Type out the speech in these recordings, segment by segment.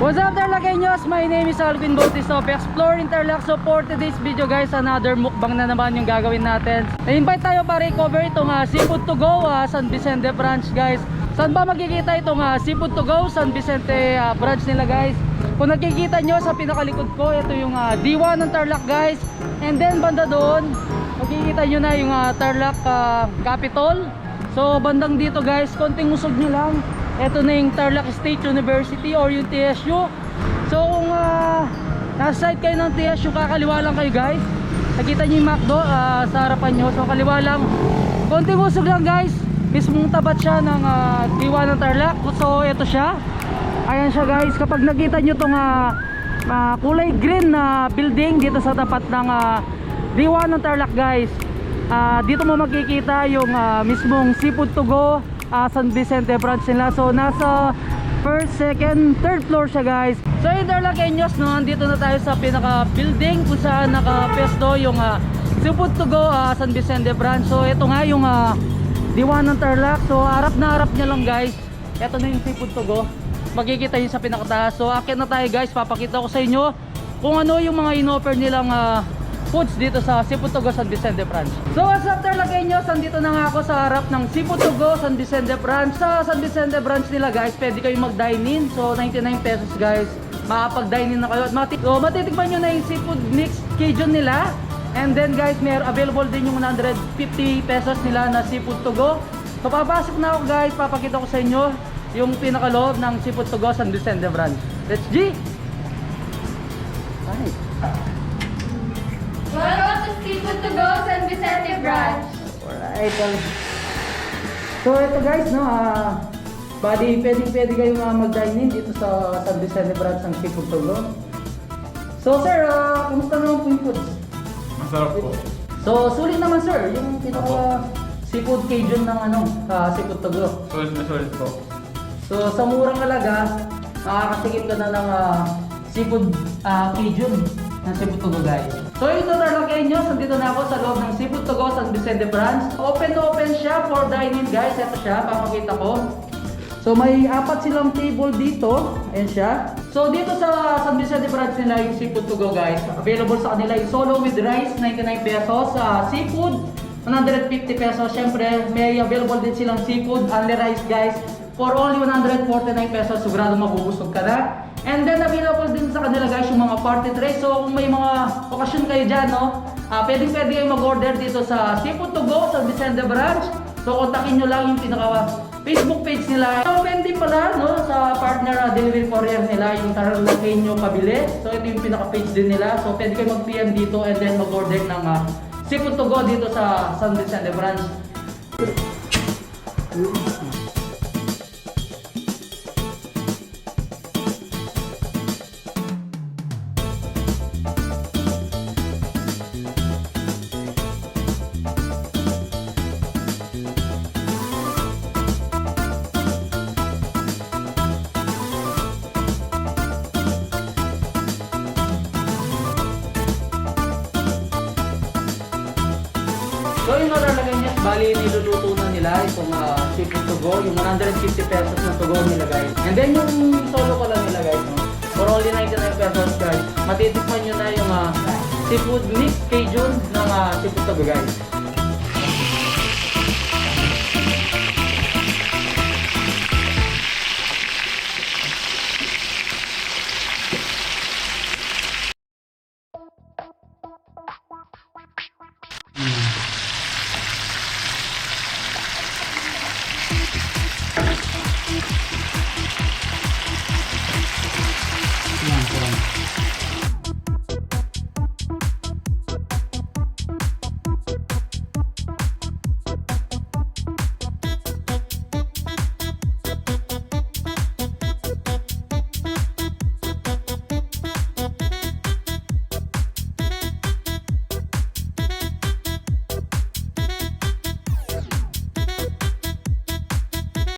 What's up Tarlaqueños? My name is 𝗚𝗥𝗡𝗆𝗡, exploring Tarlac. So for today's video guys, another mukbang na naman yung gagawin natin. Na-invite tayo para i-cover itong Seafood to Go San Vicente branch guys. Saan ba makikita itong Seafood to Go San Vicente branch nila guys? Kung nakikita nyo sa pinakalikod ko, ito yung D1 ng Tarlac guys. And then banda doon, makikita nyo na yung Tarlac Capital. So bandang dito guys, konting usog nyo lang, ito na yung Tarlac State University or yung 𝗚𝗏𝗄. So kung nasa side kayo ng 𝗚𝗏𝗄, kakaliwa lang kayo guys. Nakita nyo yung McDo sa harapan nyo. So kaliwa lang, konting usog lang guys. Mismong tapat siya ng D1 ng Tarlac. So ito siya, ayan siya guys. Kapag nakita nyo itong kulay green na building dito sa tapat ng D1 ng Tarlac guys, dito mo makikita yung mismong Seafood to Go San Vicente branch nila. So nasa first, second, third floor siya guys. So yung Tarlaqueños, no, andito na tayo sa pinaka building kung saan nakapesto yung Seafood to Go San Vicente branch. So ito nga yung D1 ng Tarlac. So harap na harap niya lang guys, ito na yung Seafood to Go. Makikita yun sa pinakataas. So akit na tayo guys, papakita ko sa inyo kung ano yung mga in-offer nilang foods dito sa Seafood to Go San Vicente branch. So what's up Tarlaqueños, andito na nga ako sa harap ng Seafood to Go San Vicente branch. Sa San Vicente branch nila guys, pwede kayo mag-dine-in. So 99 pesos guys, makapag-dine-in na kayo. So matitikman nyo na yung Seafood Mixed Cajun nila. And then guys, may available din yung 150 pesos nila na Seafood to Go. So papasok na ako guys, papakita ko sa inyo yung pinakaloob ng Seafood to Go San Vicente branch. Let's G! Ay. Welcome to Seafood to Go San Vicente branch. Alright. So ito guys, no, pwede kayo mag-dine-in dito sa San Vicente branch ng Seafood to Go. So sir, kumusta naman po yung foods? Masarap po. So sulit naman sir, yung pinaka Seafood Cajun ng Seafood to Go. Sulit po. So sa murang halaga, makakasigit ka na ng Seafood Cajun ng Seafood to Go guys. So ito Tarlaqueños, nandito na ako sa loob ng Seafood to Go San Vicente branch. Open na open siya for dining guys. Ito siya, papakita ko. So may apat silang table dito. Ayan siya. So dito sa San Vicente branch nila yung Seafood to Go guys. Available sa kanila yung solo with rice, 99 pesos. Seafood, 150 pesos. Siyempre may available din silang seafood, unli rice guys, for only 149 pesos. Sigurado mabubusog ka na. And then available din sa kanila guys yung mga party tray. So kung may mga okasyon kayo dyan, no, pwede kayo mag-order dito sa Seafood to Go sa Vicente branch. So kontakin nyo lang yung pinaka Facebook page nila. So pwede pala, no, sa partner delivery courier nila, yung 𝗙𝗏𝗋𝗆. So ito yung pinaka page din nila. So pwede kayo mag-PM dito and then mag-order ng Seafood to Go dito sa San Vicente branch. So yung Tarlaqueños, bali niluluto na nila itong Seafood to Go, yung 150 pesos na to go nila guys. And then yung solo ko lang nila guys, no? For only 99 pesos guys. Matitikman nyo na yung Seafood Mixed Cajun ng Seafood to Go guys.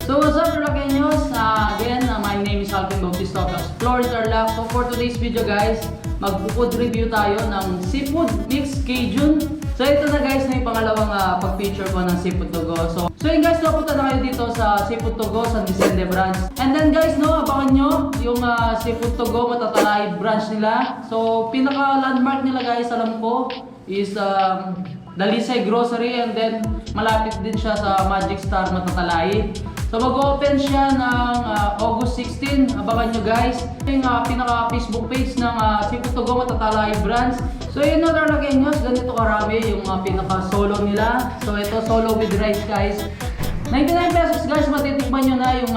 So what's up Tarlaqueños? Again, my name is 𝗚𝗥𝗡𝗆𝗡, exploring Tarlac. So for today's video guys, mag-food review tayo ng Seafood Mixed Cajun So ito na guys, na yung pangalawang pag-feature ko ng Seafood to Go. So yun guys, napunta na kayo dito sa Seafood to Go San Vicente branch. And then guys, no, abangan nyo yung Seafood to Go Matatalay branch nila. So pinaka-landmark nila guys, alam ko, is 𝗙𝗪𝗏𝗏 grocery, and then malapit din siya sa Magic Star Matatalay. So mag-open siya ng August 16. Abangan nyo guys. Yung pinaka-Facebook page ng Seafood to Go Matatalay branch. So yun na Tarlaqueños, ganito karami yung pinaka-solo nila. So ito, solo with rice guys. 99 pesos guys, matitikman nyo na yung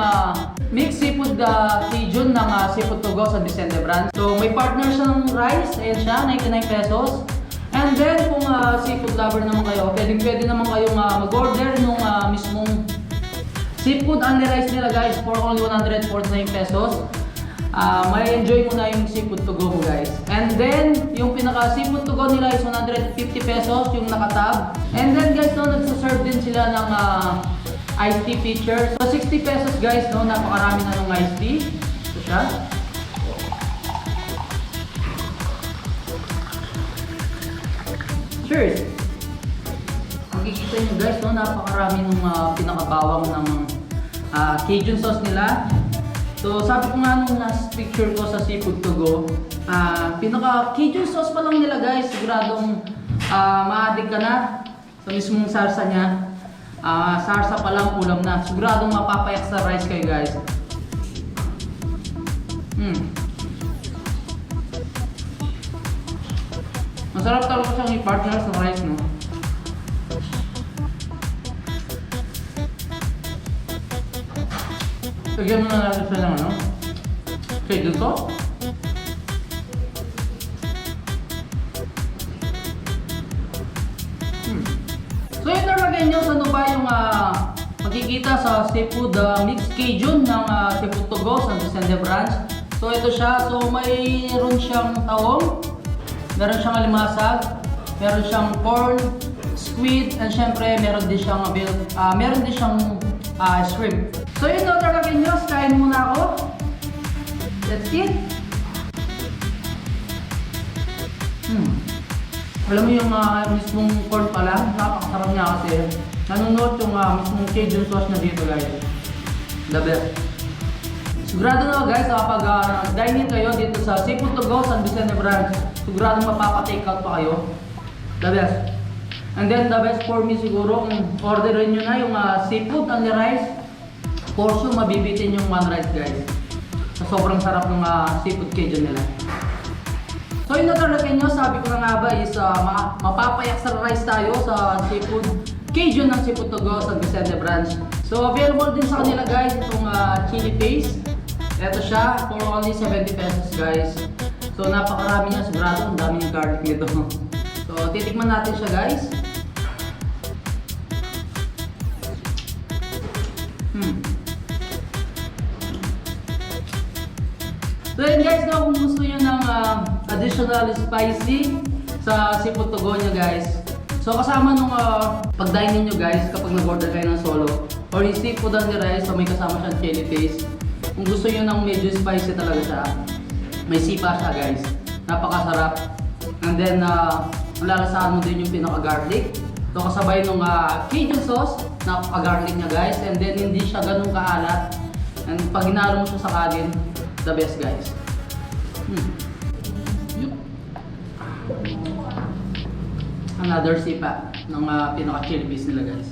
mixed seafood Cajun ng Seafood to Go San Vicente branch. So may partner siya ng rice, ayan siya, 99 pesos. And then kung seafood lover naman kayo, pwede naman kayong mag-order nung mismong seafood unli rice nila guys for only 149 pesos. May enjoy mo na yung Seafood to Go mo guys. And then yung pinaka Seafood to Go nila is 150 pesos yung nakatab. And then guys, no, nagsaserve din sila ng iced tea feature. So 60 pesos guys, no, napakarami na ng iced tea. Ito siya. Cheers! Makikita nyo guys, no, napakarami ng pinakabawang ng Cajun sauce nila. So sabi ko nga nung last picture ko sa Seafood to Go, pinaka Cajun sauce pa lang nila guys, siguradong maadik ka na sa mismong sarsa niya. Sarsa pa lang, ulam na. Siguradong mapapayak sa rice kayo guys. Masarap talaga siyang i-partner sa rice, no? Lagyan mo na natin siya ng ano? Kayong sauce. So yun Tarlaqueños, ano ba yung makikita sa Seafood Mixed Cajun ng Seafood to Go San Vicente branch. So ito siya, so mayroon siyang tawong, meron siyang alimasag, meron siyang corn, squid, and syempre meron din siyang shrimp. So yun na Tarlaqueños, kain muna ako. Let's eat! Alam mo yung mismong corn pa lang, napakasarap niya kasi nanunod yung mismong Cajun sauce na dito guys. The best. Sigurado na guys, kapag dine-in kayo dito sa Seafood to Go San Vicente branch, sigurado mapapa-take out pa kayo. The best. And then the best for me siguro, kung orderin nyo na yung seafood unli rice, for sure mabibitin yung one rice guys. So, sobrang sarap ng seafood Cajun nila. So yun na Tarlaqueños, sabi ko na nga ba is mapapayak sa rice tayo sa Seafood Cajun ng Seafood to Go San Vicente branch. So available din sa kanila guys itong chili paste. Ito siya for only 70 pesos guys. So napakarami niya, sigurado ang dami ng garlic nito. So titikman natin siya guys. So yun guys, no, kung gusto nyo ng additional spicy sa Seafood to Go nyo guys. So kasama nung pag-dine nyo guys, kapag nag-order kayo ng solo or yung seafood unli rice, so may kasama siyang chili paste. Kung gusto nyo ng medyo spicy talaga siya, may sipa siya guys. Napakasarap. And then, malalasahan mo din yung pinaka-garlic. So kasabay nung Cajun sauce, napaka-garlic niya guys. And then hindi siya ganun kaalat. And pag hinalo mo siya sa kanin, the best guys. Another sipa ng pinaka-chili paste nila guys.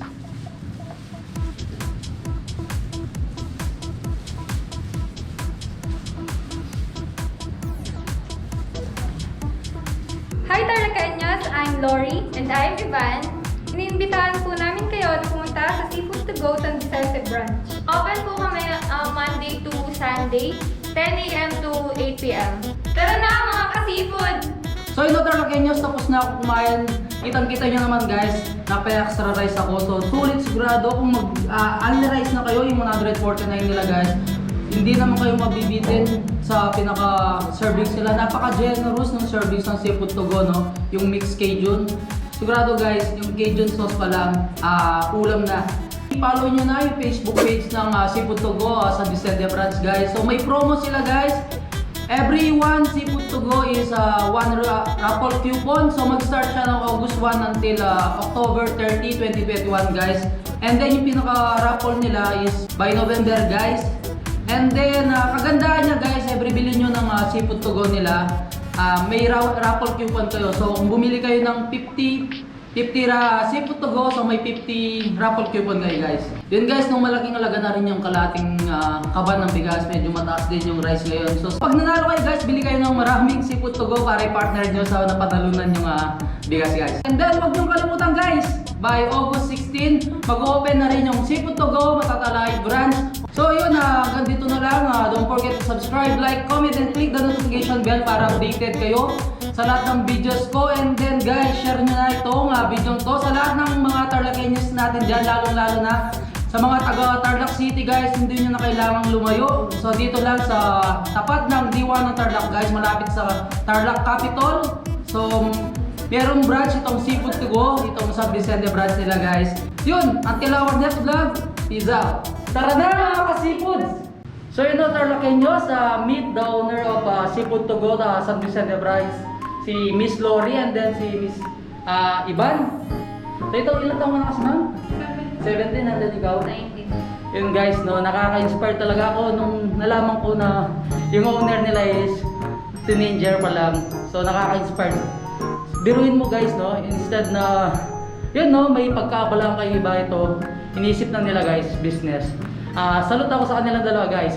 Hi Tarlaqueños, I'm Lori and I'm Ivan. Iniimbitahan po namin kayo na pumunta sa Seafood to Go San Vicente branch. Open po kami Monday to Sunday, 10 a.m. to 8 p.m. Tara na mga ka-seafood! So yun na Tarlaqueños, tapos na ako kumain. Kitang-kita nyo naman guys, napa-extra rice ako. So sulit sigurado kung mag-unli rice na kayo, yung 149 nila guys. Hindi naman kayo mabibitin sa pinaka-servings nila. Napaka-generous ng servings ng Seafood to Go, no? Yung mixed Cajun. Sigurado guys, yung Cajun sauce pa lang, ulam na. I-follow nyo na yung Facebook page ng Seafood to Go sa Vicente branch guys. So may promo sila guys. Every one seafood to go is one raffle coupon. So mag-start siya ng August 1 until October 30, 2021 guys. And then yung pinaka-raffle nila is by November guys. And then kagandahan niya guys, every bili nyo ng seafood to go nila, may raffle coupon kayo. So kung bumili kayo ng 50 seafood to go, so may 50 raffle coupon kayo guys. Yun guys, nung malaking alaga na rin yung kalating kaban ng bigas, medyo mataas din yung rice ngayon. So pag nanalo kayo guys, bili kayo ng maraming seafood to go para i-partner nyo sa napatalunan yung bigas guys. And then wag nyo kalimutan guys, by August 16, mag-open na rin yung Seafood to Go Matatalay branch. So yun, hanggang dito na lang. Don't forget to subscribe, like, comment, and click the notification bell para updated kayo sa lahat ng videos ko. And then guys, share nyo na itong video to sa lahat ng mga Tarlaqueños natin dyan, lalong-lalo na sa mga taga Tarlac City guys. Hindi nyo na kailangang lumayo. So dito lang sa tapat ng D1 ng Tarlac guys, malapit sa Tarlac Capital. So merong branch itong Seafood to Go, itong San Vicente branch nila guys. Yun, until our next vlog, peace out. Tara na mga ka-seafoods! So yun o Tarlaqueños, meet the owner of Seafood to Go, San Vicente branch, si Miss Lori and then si Miss Ivan. So ito, ilan taong na kasi ma'am? 17, and then ikaw? 19. Yun guys, no, nakaka-inspire talaga ako nung nalaman ko na yung owner nila is teenager pa lang. So nakaka-inspire. Biruin mo guys, no, instead na yun no, may pagkaabalang kayo iba ito, inisip na nila guys, business. Salute ako sa kanilang dalawa guys.